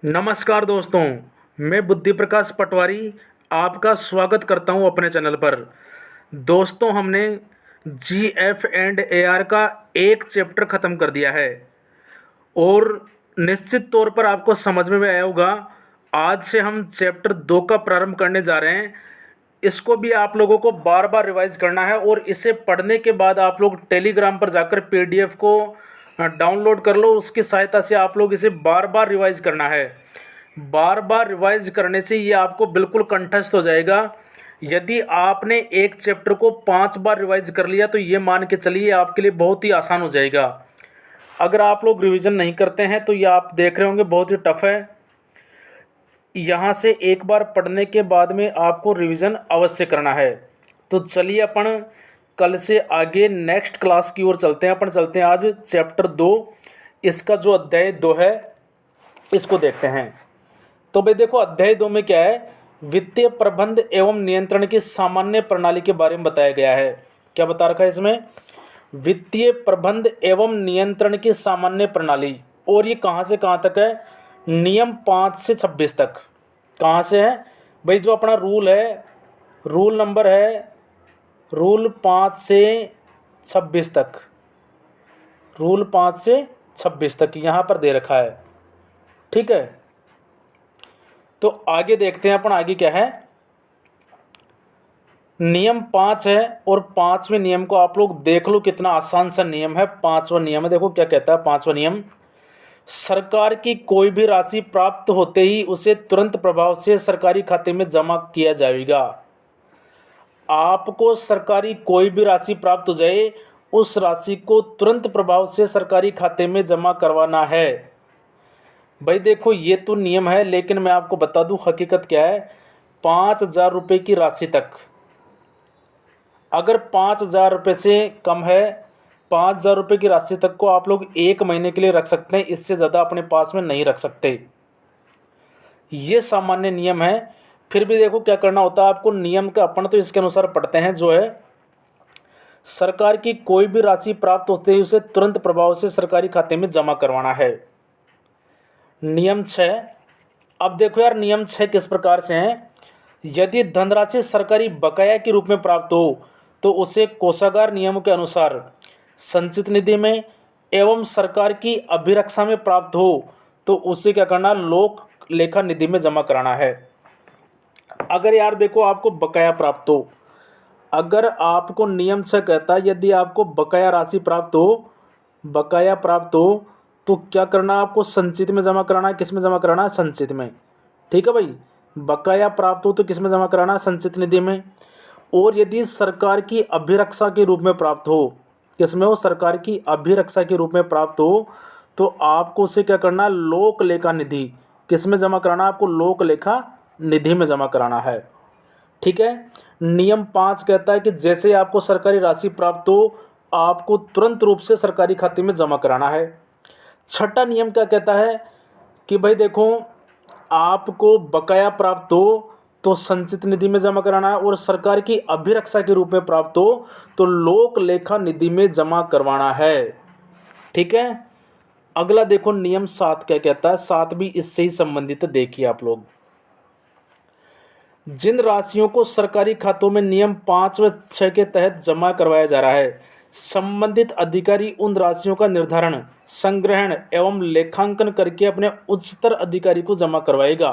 नमस्कार दोस्तों, मैं बुद्धि प्रकाश पटवारी आपका स्वागत करता हूं अपने चैनल पर। दोस्तों, हमने GF&AR का एक चैप्टर ख़त्म कर दिया है और निश्चित तौर पर आपको समझ में आया होगा। आज से हम चैप्टर 2 का प्रारंभ करने जा रहे हैं। इसको भी आप लोगों को बार बार रिवाइज करना है और इसे पढ़ने के बाद आप लोग टेलीग्राम पर जाकर PDF को डाउनलोड कर लो। उसकी सहायता से आप लोग इसे बार बार रिवाइज करना है। बार बार रिवाइज करने से ये आपको बिल्कुल कंठस्थ हो जाएगा। यदि आपने एक चैप्टर को 5 बार रिवाइज कर लिया तो ये मान के चलिए आपके लिए बहुत ही आसान हो जाएगा। अगर आप लोग रिवीजन नहीं करते हैं तो ये आप देख रहे होंगे बहुत ही टफ है। यहाँ से एक बार पढ़ने के बाद में आपको रिवीजन अवश्य करना है। तो चलिए अपन कल से आगे नेक्स्ट क्लास की ओर चलते हैं। अपन चलते हैं आज चैप्टर 2, इसका जो अध्याय 2 है इसको देखते हैं। तो भाई देखो, अध्याय 2 में क्या है, वित्तीय प्रबंध एवं नियंत्रण की सामान्य प्रणाली के बारे में बताया गया है। क्या बता रखा है इसमें? वित्तीय प्रबंध एवं नियंत्रण की सामान्य प्रणाली। और ये कहाँ से कहाँ तक है? नियम 5 से 26 तक। कहाँ से है भाई? जो अपना रूल है, रूल नंबर है रूल 5 से 26 तक। रूल 5 से 26 तक यहाँ पर दे रखा है। ठीक है, तो आगे देखते हैं अपन। आगे क्या है? नियम 5 है और 5वें नियम को आप लोग देख लो, कितना आसान सा नियम है। 5वां नियम है, देखो क्या कहता है 5वां नियम। सरकार की कोई भी राशि प्राप्त होते ही उसे तुरंत प्रभाव से सरकारी खाते में जमा किया जाएगा। आपको सरकारी कोई भी राशि प्राप्त हो जाए, उस राशि को तुरंत प्रभाव से सरकारी खाते में जमा करवाना है। भाई देखो, ये तो नियम है, लेकिन मैं आपको बता दूं हकीकत क्या है। 5,000 रुपये की राशि तक, अगर 5,000 रुपये से कम है, 5,000 रुपये की राशि तक को आप लोग 1 महीने के लिए रख सकते हैं। इससे ज़्यादा अपने पास में नहीं रख सकते। ये सामान्य नियम है। फिर भी देखो क्या करना होता है आपको। नियम का अपन तो इसके अनुसार पढ़ते हैं, जो है सरकार की कोई भी राशि प्राप्त होते ही उसे तुरंत प्रभाव से सरकारी खाते में जमा करवाना है। नियम 6। अब देखो यार, नियम 6 किस प्रकार से है। यदि धनराशि सरकारी बकाया के रूप में प्राप्त हो तो उसे कोषागार नियमों के अनुसार संचित निधि में एवं सरकार की अभिरक्षा में प्राप्त हो तो उसे क्या करना? लोक लेखा निधि में जमा कराना है। अगर यार देखो आपको बकाया प्राप्त हो, अगर आपको नियम 6 कहता है यदि आपको बकाया राशि प्राप्त हो, बकाया प्राप्त हो तो क्या करना? आपको संचित में जमा कराना है। किस में जमा कराना है? संचित में। ठीक है भाई, बकाया प्राप्त हो तो किस में जमा कराना है? संचित निधि में। और यदि सरकार की अभिरक्षा के रूप में प्राप्त हो, किस में हो? सरकार की अभिरक्षा के रूप में प्राप्त हो तो आपको उसे क्या करना है? लोक लेखा निधि। किस में जमा कराना है? आपको लोक लेखा निधि में जमा कराना है। ठीक है, नियम 5 कहता है कि जैसे आपको सरकारी राशि प्राप्त हो, आपको तुरंत रूप से सरकारी खाते में जमा कराना है। छठा नियम क्या कहता है कि भाई देखो, आपको बकाया प्राप्त हो तो संचित निधि में जमा कराना है, और सरकार की अभिरक्षा के रूप में प्राप्त हो तो लोक लेखा निधि में जमा करवाना है। ठीक है, अगला देखो नियम 7 क्या कहता है। 7 भी इससे ही संबंधित है। देखिए आप लोग, जिन राशियों को सरकारी खातों में नियम 5 व 6 के तहत जमा करवाया जा रहा है, संबंधित अधिकारी उन राशियों का निर्धारण, संग्रहण एवं लेखांकन करके अपने उच्चतर अधिकारी को जमा करवाएगा।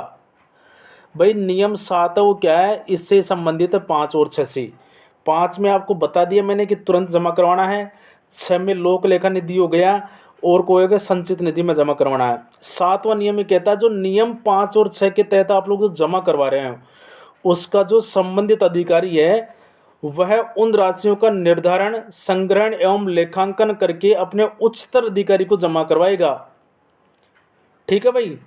भाई नियम 7 है वो क्या है? इससे संबंधित है 5 और 6 से। 5 में आपको बता दिया मैंने कि तुरंत जमा करवाना है। 6 में लोक लेखा निधि हो गया और कोई होगा संचित निधि में जमा करवाना है। 7वां नियम में कहता है जो नियम 5 और 6 के तहत आप लोग जो जमा करवा रहे हैं, उसका जो संबंधित अधिकारी है वह उन राशियों का निर्धारण, संग्रहण एवं लेखांकन करके अपने उच्चतर अधिकारी को जमा करवाएगा। ठीक है भाई,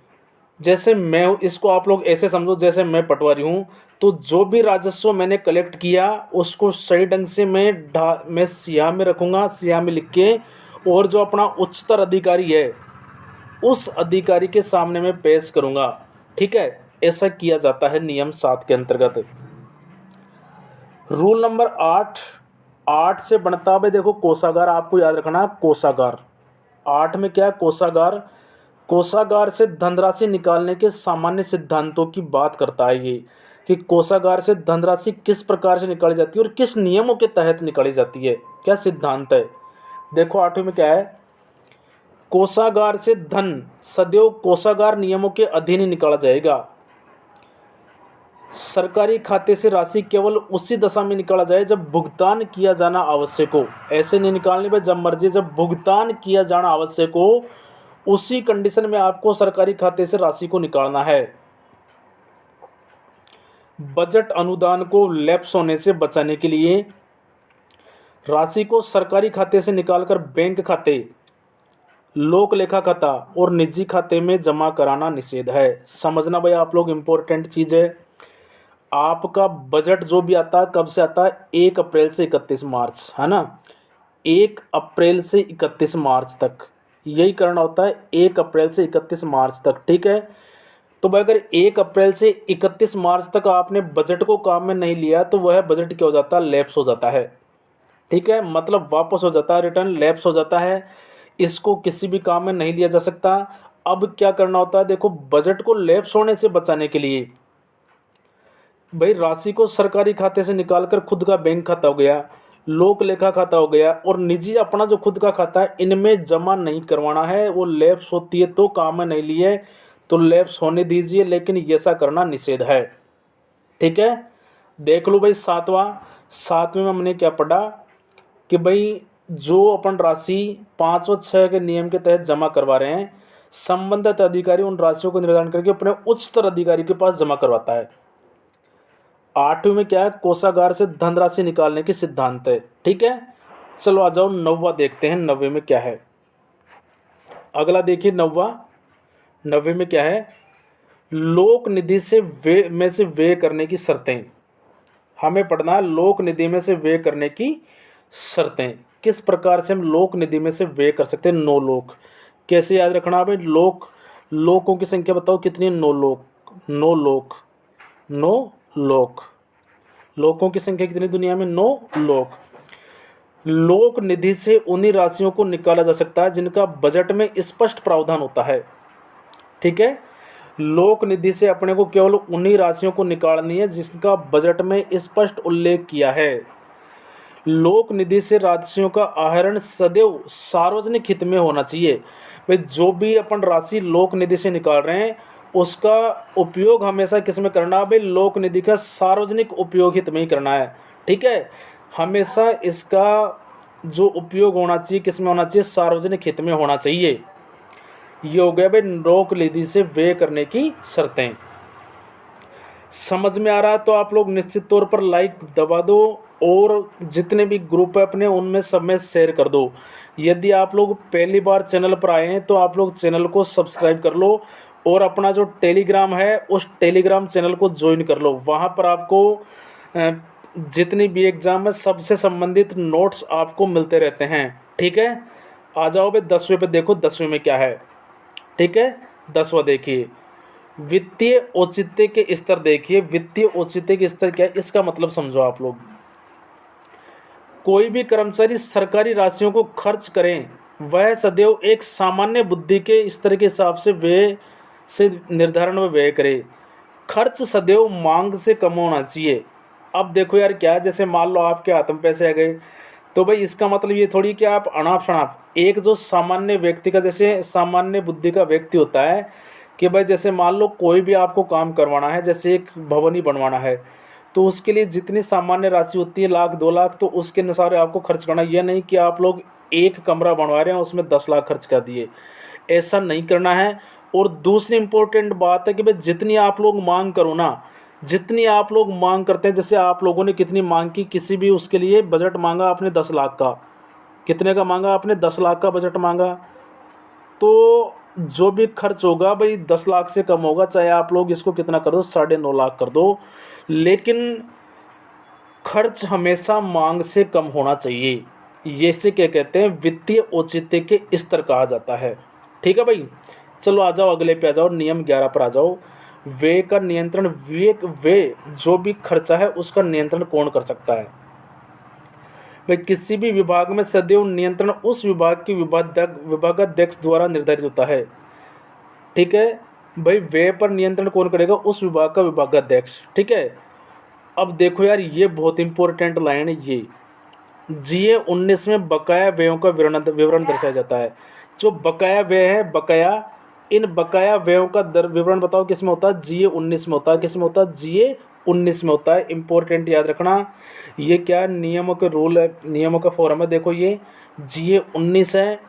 जैसे मैं, इसको आप लोग ऐसे समझो जैसे मैं पटवारी हूँ, तो जो भी राजस्व मैंने कलेक्ट किया उसको सही ढंग से मैं सियाह में रखूँगा, सियाह में लिख के, और जो अपना उच्चतर अधिकारी है उस अधिकारी के सामने मैं पेश करूँगा। ठीक है, ऐसा किया जाता है नियम 7 के अंतर्गत। रूल नंबर 8 से बनता है देखो कोषागार। आपको याद रखना है कोषागार। 8 में क्या है? कोषागार। कोषागार से धनराशि निकालने के सामान्य सिद्धांतों की बात करता है ये, कि कोषागार से धनराशि किस प्रकार से निकाली जाती है और किस नियमों के तहत निकाली जाती है, क्या सिद्धांत है। देखो 8वें में क्या है, कोषागार से धन सदैव कोषागार नियमों के अधीन ही निकाला जाएगा। सरकारी खाते से राशि केवल उसी दशा में निकाला जाए जब भुगतान किया जाना आवश्यक हो। ऐसे नहीं निकालने पे जब मर्जी, जब भुगतान किया जाना आवश्यक हो उसी कंडीशन में आपको सरकारी खाते से राशि को निकालना है। बजट अनुदान को लैप्स होने से बचाने के लिए राशि को सरकारी खाते से निकालकर बैंक खाते, लोक लेखा खाता और निजी खाते में जमा कराना निषेध है। समझना भाई आप लोग, इम्पोर्टेंट चीज़ है। आपका बजट जो भी आता है कब से आता है, 1 अप्रैल से 31 मार्च, है ना। 1 अप्रैल से 31 मार्च तक यही करना होता है, 1 अप्रैल से 31 मार्च तक, ठीक है। तो भाई अगर 1 अप्रैल से 31 मार्च तक आपने बजट को काम में नहीं लिया तो वह बजट क्या हो जाता है, लैप्स हो जाता है, ठीक है। मतलब वापस हो जाता है, रिटर्न लैप्स हो जाता है, इसको किसी भी काम में नहीं लिया जा सकता। अब क्या करना होता है, देखो बजट को लैप्स होने से बचाने के लिए भाई राशि को सरकारी खाते से निकालकर खुद का बैंक खाता हो गया, लोक लेखा खाता हो गया और निजी अपना जो खुद का खाता है, इनमें जमा नहीं करवाना है। वो लैप्स होती है तो काम में नहीं लिए तो लैप्स होने दीजिए, लेकिन ऐसा करना निषेध है, ठीक है। देख लो भाई 7वें में हमने क्या पढ़ा कि भाई जो अपन राशि 5 व 6 के नियम के तहत जमा करवा रहे हैं, संबंधित अधिकारी उन राशियों को निर्धारण करके अपने उच्चतर अधिकारी के पास जमा करवाता है। 8वें में क्या है, कोषागार से धनराशि निकालने की सिद्धांत है, ठीक है। चलो आ जाओ 9वां देखते हैं, 9वें में क्या है। अगला देखिए 9वें में क्या है, लोक निधि से व्यय करने की शर्तें। हमें पढ़ना है लोक निधि में से व्यय करने की शर्तें, किस प्रकार से हम लोक निधि में से व्यय कर सकते हैं। 9 लोक कैसे याद रखना भाई, लोकों की संख्या बताओ कितनी है, 9 लोक। लोकों की संख्या कितनी दुनिया में, 9 लोक। लोक निधि से उन्हीं राशियों को निकाला जा सकता है जिनका बजट में स्पष्ट प्रावधान होता है, ठीक है। लोक निधि से अपने को केवल उन्हीं राशियों को निकालनी है जिसका बजट में स्पष्ट उल्लेख किया है। लोक निधि से राशियों का आहरण सदैव सार्वजनिक हित में होना चाहिए। भाई जो भी अपन राशि लोक निधि से निकाल रहे हैं उसका उपयोग हमेशा किस में करना है, भाई लोक निधि का सार्वजनिक उपयोग हित में ही करना है, ठीक है। हमेशा इसका जो उपयोग होना चाहिए किस में होना चाहिए, सार्वजनिक हित में होना चाहिए। ये हो गया भाई लोक निधि से व्यय करने की शर्तें। समझ में आ रहा है तो आप लोग निश्चित तौर पर लाइक दबा दो और जितने भी ग्रुप है अपने उनमें सब में शेयर कर दो। यदि आप लोग पहली बार चैनल पर आए हैं तो आप लोग चैनल को सब्सक्राइब कर लो और अपना जो टेलीग्राम है उस टेलीग्राम चैनल को ज्वाइन कर लो। वहाँ पर आपको जितनी भी एग्ज़ाम है सबसे संबंधित नोट्स आपको मिलते रहते हैं, ठीक है। आ जाओ भाई 10वें पे देखो, 10वें में क्या है, ठीक है। 10वां देखिए, वित्तीय औचित्य के स्तर देखिए। वित्तीय औचित्य के स्तर क्या है, इसका मतलब समझो आप लोग। कोई भी कर्मचारी सरकारी राशियों को खर्च करें वह सदैव एक सामान्य बुद्धि के स्तर के हिसाब से व्यय से निर्धारण में व्यय करे। खर्च सदैव मांग से कम होना चाहिए। अब देखो यार क्या, जैसे मान लो आपके हाथ में पैसे आ गए तो भाई इसका मतलब ये थोड़ी कि आप अनाप शनाप, एक जो सामान्य व्यक्ति का, जैसे सामान्य बुद्धि का व्यक्ति होता है कि भाई जैसे मान लो कोई भी आपको काम करवाना है, जैसे एक भवन ही बनवाना है तो उसके लिए जितनी सामान्य राशि होती है 1 लाख 2 लाख, तो उसके अनुसार आपको खर्च करना। यह नहीं कि आप लोग एक कमरा बनवा रहे हैं उसमें 10 लाख खर्च कर दिए, ऐसा नहीं करना है। और दूसरी इम्पोर्टेंट बात है कि भाई जितनी आप लोग मांग करो ना, जितनी आप लोग मांग करते हैं, जैसे आप लोगों ने कितनी मांग की, किसी भी उसके लिए बजट मांगा आपने 10 लाख का, कितने का मांगा आपने, 10 लाख का बजट मांगा, तो जो भी खर्च होगा भाई 10 लाख से कम होगा, चाहे आप लोग इसको कितना कर दो, 9.5 लाख कर दो, लेकिन खर्च हमेशा मांग से कम होना चाहिए। ये से क्या कहते हैं, वित्तीय औचित्य के स्तर कहा जाता है, ठीक है भाई। चलो आ जाओ अगले पे आ जाओ, नियम 11 पर आ जाओ। व्यय का नियंत्रण, व्यय जो भी खर्चा है उसका नियंत्रण कौन कर सकता है। भाई किसी भी विभाग में सदैव नियंत्रण उस विभाग के विभागाध्यक्ष द्वारा निर्धारित होता है। ठीक है भाई, व्यय पर नियंत्रण कौन करेगा? उस विभाग का विभागाध्यक्ष। ठीक है, अब देखो यार, ये बहुत इंपॉर्टेंट लाइन है ये। जीए 19 में बकाया व्ययों का विवरण दर्शाया जाता है। जो बकाया व्यय है, बकाया, इन बकाया व्ययों का विवरण बताओ किस में होता है? जीए 19 में होता है। किस में होता है? जीए 19 में होता है। इंपॉर्टेंट याद रखना, ये क्या नियमों के रूल है, नियमों का फॉर्म है। देखो ये जीए 19 है,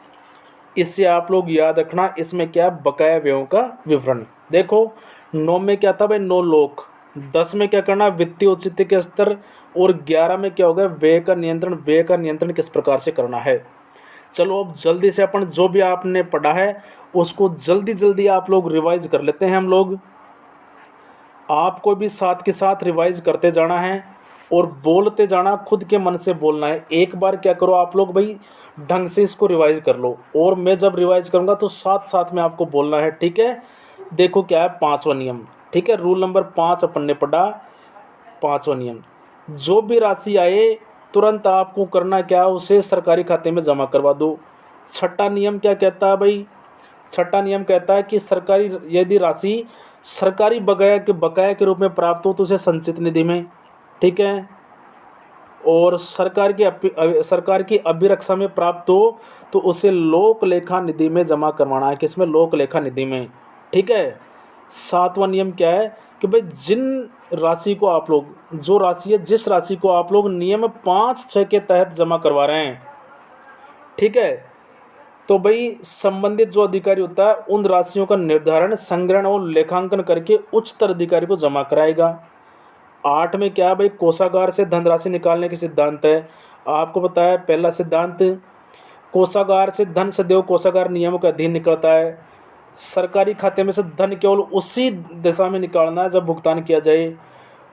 इससे आप लोग याद रखना, इसमें क्या? बकाया व्ययों का विवरण। देखो 9 में क्या था भाई? 9 लोक। 10 में क्या करना? वित्तीय औचित्य के स्तर। और 11 में क्या होगा? व्यय का नियंत्रण। व्यय का नियंत्रण किस प्रकार से करना है। चलो अब जल्दी से अपन जो भी आपने पढ़ा है उसको जल्दी जल्दी आप लोग रिवाइज कर लेते हैं हम लोग। आपको भी साथ के साथ रिवाइज करते जाना है और बोलते जाना, खुद के मन से बोलना है। एक बार क्या करो आप लोग भाई, ढंग से इसको रिवाइज कर लो, और मैं जब रिवाइज करूँगा तो साथ साथ में आपको बोलना है। ठीक है, देखो क्या है 5वां नियम। ठीक है, रूल नंबर 5 अपन ने पढ़ा। 5वां नियम, जो भी राशि आए तुरंत आपको करना क्या? उसे सरकारी खाते में जमा करवा दो। छठा नियम क्या कहता है भाई? छठा नियम कहता है कि सरकारी, यदि राशि सरकारी बकाया के रूप में प्राप्त हो तो उसे संचित निधि में। ठीक है, और सरकार की अभिरक्षा में प्राप्त हो तो उसे लोक लेखा निधि में जमा करवाना है। किसमें? लोक लेखा निधि में। ठीक है, 7वां नियम क्या है कि भाई जिन राशि को आप लोग, जो राशि है, जिस राशि को आप लोग नियम 5-6 के तहत जमा करवा रहे हैं, ठीक है, तो भाई संबंधित जो अधिकारी होता है उन राशियों का निर्धारण, संग्रहण और लेखांकन करके उच्चतर अधिकारी को जमा कराएगा। 8 में क्या है भाई? कोषागार से धनराशि निकालने के सिद्धांत है। आपको पता है पहला सिद्धांत, कोषागार से धन सदैव कोषागार नियमों के अधीन निकलता है। सरकारी खाते में से धन केवल उसी दिशा में निकालना है जब भुगतान किया जाए,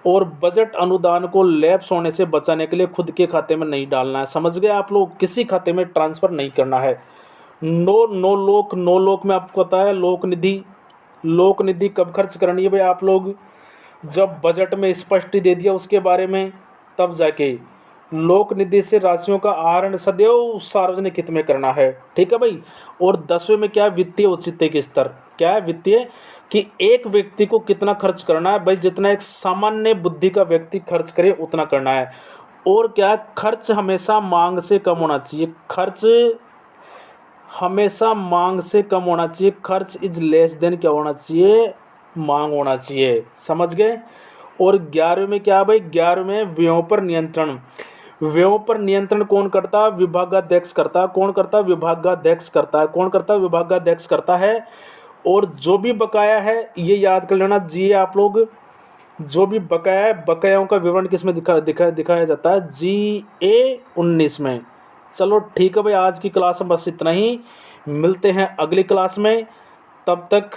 और बजट अनुदान को लैप्स होने से बचाने के लिए खुद के खाते में नहीं डालना है। समझ गए आप लोग? किसी खाते में ट्रांसफ़र नहीं करना है। नो लोक में आपको पता है लोक निधि कब खर्च करनी है भाई? आप लोग जब बजट में स्पष्ट दे दिया उसके बारे में, तब जाके लोक निधि से राशियों का आहरण सदैव सार्वजनिक हित में करना है। ठीक है भाई। और 10वें में क्या है? वित्तीय औचित्य के स्तर। क्या है? वित्तीय, कि एक व्यक्ति को कितना खर्च करना है भाई? जितना एक सामान्य बुद्धि का व्यक्ति खर्च करे उतना करना है। और क्या? खर्च हमेशा मांग से कम होना चाहिए। खर्च हमेशा मांग से कम होना चाहिए। खर्च इज लेस देन क्या होना चाहिए? मांग होना चाहिए। समझ गए? और 11वें में क्या है भाई? 11वें में व्ययों पर नियंत्रण। व्ययों पर नियंत्रण कौन करता है? विभागाध्यक्ष करता है। कौन करता है? विभागाध्यक्ष करता है। कौन करता है? विभागाध्यक्ष करता है। और जो भी बकाया है, ये याद कर लेना जी, आप लोग, जो भी बकाया है, बकायाओं का विवरण किस में दिखाया जाता है? GA 19 में। चलो ठीक है भाई, आज की क्लास में बस इतना ही। मिलते हैं अगली क्लास में, तब तक